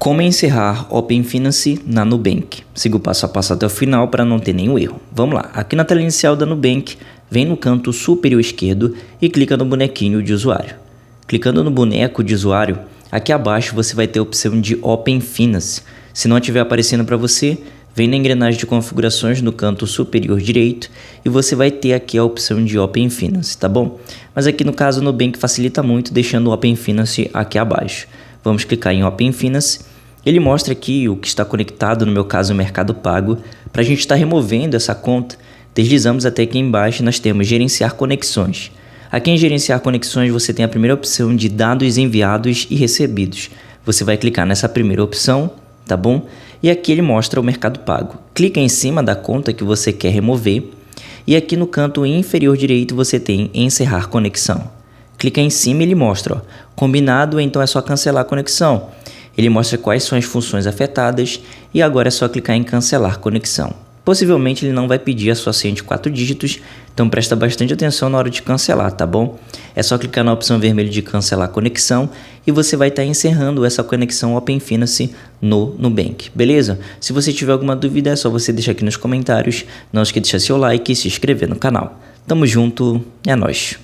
Como encerrar Open Finance na Nubank? Siga o passo a passo até o final para não ter nenhum erro. Vamos lá, aqui na tela inicial da Nubank, vem no canto superior esquerdo e clica no bonequinho de usuário. Clicando no boneco de usuário, aqui abaixo você vai ter a opção de Open Finance. Se não estiver aparecendo para você, vem na engrenagem de configurações no canto superior direito e você vai ter aqui a opção de Open Finance, tá bom? Mas aqui no caso o Nubank facilita muito deixando o Open Finance aqui abaixo. Vamos clicar em Open Finance. Ele mostra aqui o que está conectado, no meu caso o Mercado Pago. Para a gente estar removendo essa conta, deslizamos até aqui embaixo e nós temos Gerenciar Conexões. Aqui em Gerenciar Conexões você tem a primeira opção de dados enviados e recebidos. Você vai clicar nessa primeira opção, tá bom? E aqui ele mostra o Mercado Pago. Clica em cima da conta que você quer remover e aqui no canto inferior direito você tem Encerrar Conexão. Clica em cima e ele mostra, ó, combinado, então é só cancelar a conexão. Ele mostra quais são as funções afetadas e agora é só clicar em cancelar conexão. Possivelmente ele não vai pedir a sua senha de 4 dígitos, então presta bastante atenção na hora de cancelar, tá bom? É só clicar na opção vermelha de cancelar conexão e você vai estar encerrando essa conexão Open Finance no Nubank, beleza? Se você tiver alguma dúvida é só você deixar aqui nos comentários, não esqueça de deixar seu like e se inscrever no canal. Tamo junto, é nóis!